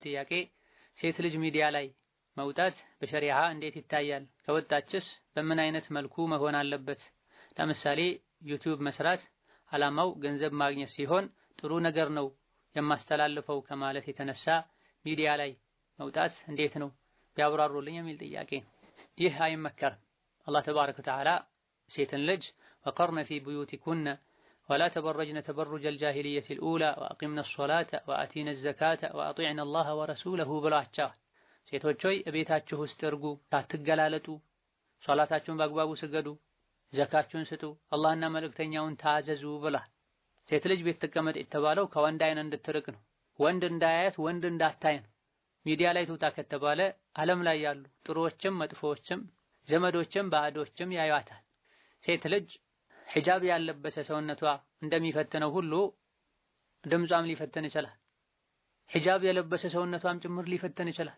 ጥያቄ ሴት ልጅ ሚዲያ ላይ መውጣት በሸሪዓ እንዴት ይታያል? ከወጣችስ በምን አይነት መልኩ መሆን አለበት? ለምሳሌ ዩቲዩብ መስራት ዓላማው ገንዘብ ማግኘት ሲሆን ጥሩ ነገር ነው የማስተላልፈው ከማለት የተነሳ ሚዲያ ላይ መውጣት እንዴት ነው ቢያብራሩልኝ የሚል ጥያቄ። ይህ አይመከርም። አላህ ተባረከ ወተዓላ ሴትን ልጅ ወቀርነ ፊ ቡዩቲኩነ ወላ ተበረጅነ ተበሩጀል ጃሂልየቲል ኡላ ወአቂምነ ሶላተ ወአቲነ ዘካተ ወአጢዕነ አላህ ወረሱለሁ ብሏቸዋል። ሴቶች ሆይ እቤታችሁ ውስጥ እርጉ፣ ሳትገላለጡ፣ ሶላታችሁን በአግባቡ ስገዱ፣ ዘካችሁን ስጡ፣ አላህና መልእክተኛውን ታዘዙ ብሏል። ሴት ልጅ ቤት ተቀመጥ የተባለው ከወንድ አይን እንድትርቅ ነው። ወንድ እንዳያያት፣ ወንድ እንዳታይ ነው። ሚዲያ ላይ ትውጣ ከተባለ ዓለም ላይ ያሉ ጥሩዎችም መጥፎዎችም ዘመዶችም ባዕዶችም ያዩዋታል። ሴት ልጅ ሒጃብ ያለበሰ ሰውነቷ እንደሚፈትነው ሁሉ ድምጿም ሊፈትን ይችላል። ሒጃብ የለበሰ ሰውነቷም ጭምር ሊፈትን ይችላል።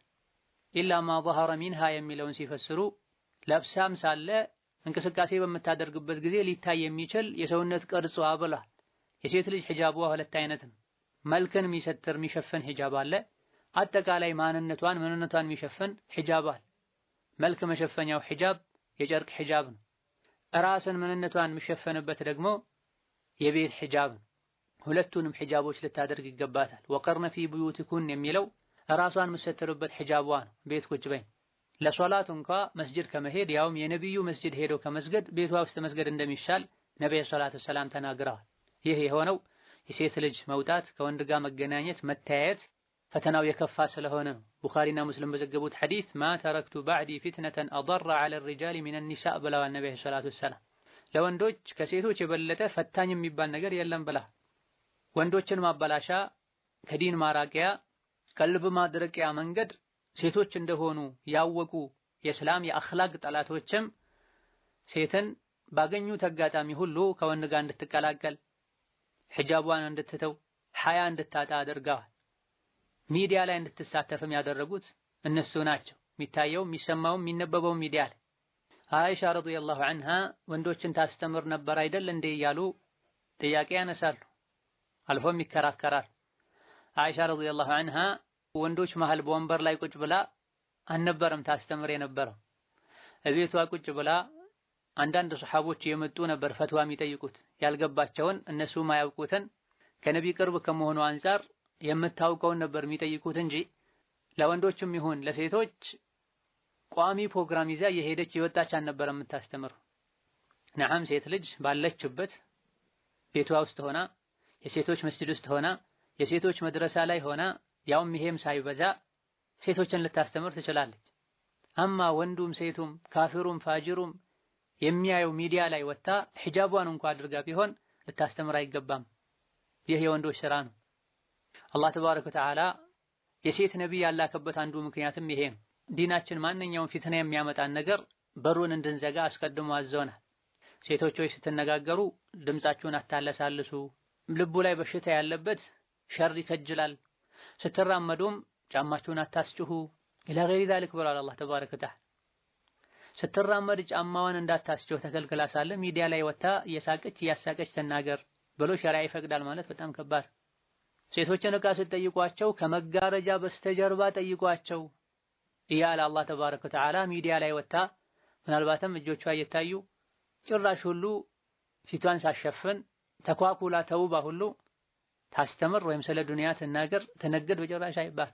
ኢላ ማ ظهر منها የሚለውን ሲፈስሩ ለብሳም ሳለ እንቅስቃሴ በምታደርግበት ጊዜ ሊታይ የሚችል የሰውነት ቅርጿ ብሏል። የሴት ልጅ ሒጃቧ ሁለት አይነት ነው። መልክን የሚሰትር የሚሸፍን ሒጃብ አለ። አጠቃላይ ምንነቷን የሚሸፍን ሒጃብ አለ። መልክ መሸፈኛው ሒጃብ የጨርቅ ሒጃብ ነው። ራስን ምንነቷን የሚሸፈንበት ደግሞ የቤት ሒጃብ ነው። ሁለቱንም ሒጃቦች ልታደርግ ይገባታል። ወቀርነ ፊ ቡዩቲኩን የሚለው ራሷን የምትሰትርበት ሒጃቧ ነው። ቤት ቁጭ በይ። ለሶላት እንኳ መስጂድ ከመሄድ ያውም የነብዩ መስጂድ ሄዶ ከመስገድ ቤቷ ውስጥ መስገድ እንደሚሻል ነብዩ ሰለላሁ ዐለይሂ ወሰለም ተናግረዋል። ይህ የሆነው የሴት ልጅ መውጣት፣ ከወንድ ጋር መገናኘት፣ መተያየት ፈተናው የከፋ ስለሆነ ነው። ቡኻሪና ሙስሊም በዘገቡት ሐዲስ ማ ተረክቱ ባዕዲ ፊትነተን አضر على الرجال من النساء ብለዋል ነብዩ ሰለላሁ ዐለይሂ ወሰለም። ለወንዶች ከሴቶች የበለጠ ፈታኝ የሚባል ነገር የለም ብላ ወንዶችን ማበላሻ፣ ከዲን ማራቂያ፣ ቀልብ ማድረቂያ መንገድ ሴቶች እንደሆኑ ያወቁ የእስላም የአኽላቅ ጠላቶችም ሴትን ባገኙት አጋጣሚ ሁሉ ከወንድ ጋር እንድትቀላቀል፣ ሒጃቧን እንድትተው፣ ሐያ እንድታጣ አድርገዋል። ሚዲያ ላይ እንድትሳተፍም ያደረጉት እነሱ ናቸው። የሚታየው የሚሰማው የሚነበበው ሚዲያ ላይ። አይሻ ረዲየላሁ ዐንሃ ወንዶችን ታስተምር ነበር አይደል እንዴ እያሉ ጥያቄ ያነሳሉ፣ አልፎም ይከራከራል። አይሻ ረዲየላሁ ዐንሃ ወንዶች መሃል በወንበር ላይ ቁጭ ብላ አልነበረም ታስተምር የነበረው። እቤቷ ቁጭ ብላ አንዳንድ ሱሐቦች የመጡ ነበር ፈትዋ የሚጠይቁት ያልገባቸውን እነሱ ማያውቁትን ከነቢ ቅርብ ከመሆኑ አንፃር የምታውቀውን ነበር የሚጠይቁት እንጂ ለወንዶችም ይሁን ለሴቶች ቋሚ ፕሮግራም ይዛ የሄደች የወጣች አልነበረም የምታስተምር። ነዓም ሴት ልጅ ባለችበት ቤቷ ውስጥ ሆና የሴቶች መስጂድ ውስጥ ሆና የሴቶች መድረሳ ላይ ሆና ያውም ይሄም ሳይበዛ ሴቶችን ልታስተምር ትችላለች። አማ ወንዱም ሴቱም ካፊሩም ፋጅሩም የሚያየው ሚዲያ ላይ ወጣ ሒጃቧን እንኳን አድርጋ ቢሆን ልታስተምር አይገባም። ይህ የወንዶች ስራ ነው። አላህ ተባረከ ወተዓላ የሴት ነቢይ ያላከበት አንዱ ምክንያትም ይሄ ነው። ዲናችን ማንኛውም ፊትና የሚያመጣን ነገር በሩን እንድንዘጋ አስቀድሞ አዘውናል። ሴቶች ሆይ ስትነጋገሩ ድምጻችሁን አታለሳልሱ፣ ልቡ ላይ በሽታ ያለበት ሸር ይከጅላል፣ ስትራመዱም ጫማችሁን አታስጭሁ ኢላ ገይሪ ዛሊክ ብሏል አላህ ተባረከ ወተዓላ። ስትራመድ ጫማዋን እንዳታስጭሁ ተከልክላ ሳለ ሚዲያ ላይ ወጣ እየሳቀች እያሳቀች ተናገር ብሎ ሸሪዓ ይፈቅዳል ማለት በጣም ከባድ። ሴቶችን ዕቃ ስትጠይቋቸው ከመጋረጃ በስተጀርባ ጠይቋቸው እያለ አላህ ተባረከ ወተዓላ ሚዲያ ላይ ወጣ ምናልባትም እጆቿ እየታዩ ጭራሽ ሁሉ ፊቷን ሳሸፍን ተኳኩላ ተውባ ሁሉ ታስተምር ወይም ስለ ዱንያ ትናገር ትነግድ በጭራሽ አይባል።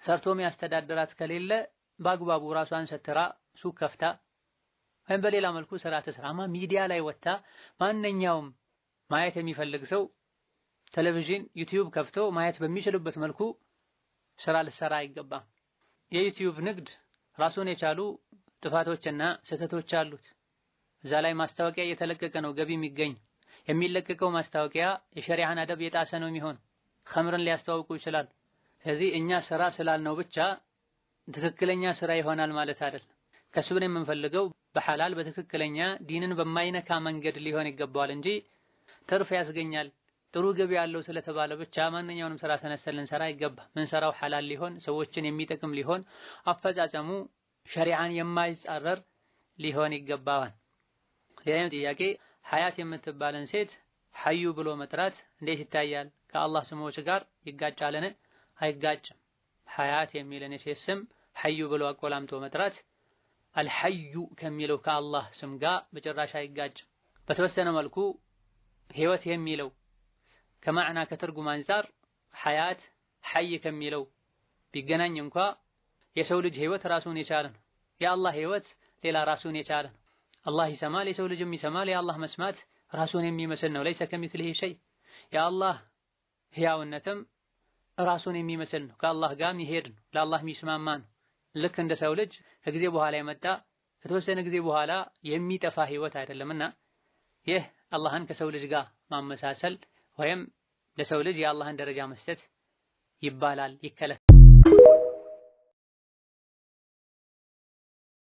ሰርቶ የሚያስተዳድራት ከሌለ በአግባቡ ራሷን ሰትራ ሱቅ ከፍታ ወይም በሌላ መልኩ ስራ ትስራ። አማ ሚዲያ ላይ ወጣ ማንኛውም ማየት የሚፈልግ ሰው ቴሌቪዥን ዩቲዩብ ከፍቶ ማየት በሚችልበት መልኩ ስራ ልሰራ አይገባም። የዩቲዩብ ንግድ ራሱን የቻሉ ጥፋቶችና ስህተቶች አሉት። እዛ ላይ ማስታወቂያ እየተለቀቀ ነው ገቢ የሚገኝ። የሚለቀቀው ማስታወቂያ የሸሪዓን አደብ የጣሰ ነው የሚሆን። ኸምርን ሊያስተዋውቁ ይችላል። ስለዚህ እኛ ስራ ስላልነው ብቻ ትክክለኛ ስራ ይሆናል ማለት አይደለም። ከስብን የምንፈልገው በሐላል በትክክለኛ ዲንን በማይነካ መንገድ ሊሆን ይገባዋል እንጂ ትርፍ ያስገኛል ጥሩ ገቢ ያለው ስለተባለ ብቻ ማንኛውንም ስራ ተነስተን ልንሰራ አይገባ። ምን ሰራው ሐላል ሊሆን ሰዎችን የሚጠቅም ሊሆን አፈጻጸሙ ሸሪዓን የማይጻረር ሊሆን ይገባዋል። ሌላኛው ጥያቄ ሐያት የምትባለን ሴት ሐዩ ብሎ መጥራት እንዴት ይታያል? ከአላህ ስሞች ጋር ይጋጫልን? አይጋጭም። ሐያት የሚልን የሴት ስም ሐዩ ብሎ አቆላምጦ መጥራት አልሐዩ ከሚለው ከአላህ ስም ጋር በጭራሽ አይጋጭም። በተወሰነ መልኩ ህይወት የሚለው ከማዕና ከትርጉም አንፃር ሐያት ሐይ ከሚለው ቢገናኝ እንኳ የሰው ልጅ ህይወት ራሱን የቻለ ነው። የአላህ ህይወት ሌላ ራሱን የቻለ ነው። አላህ ይሰማል፣ የሰው ልጅም ይሰማል። የአላህ መስማት ራሱን የሚመስል ነው። ለይሰ ከሚስሊሂ ሸይ። የአላህ ህያውነትም ራሱን የሚመስል ነው። ከአላህ ጋር የሚሄድ ነው። ለአላህ የሚስማማ ነው። ልክ እንደ ሰው ልጅ ከጊዜ በኋላ የመጣ ከተወሰነ ጊዜ በኋላ የሚጠፋ ህይወት አይደለምና ይህ አላህን ከሰው ልጅ ጋር ማመሳሰል ወይም ለሰው ልጅ የአላህን ደረጃ መስጠት ይባላል፣ ይከለከላል።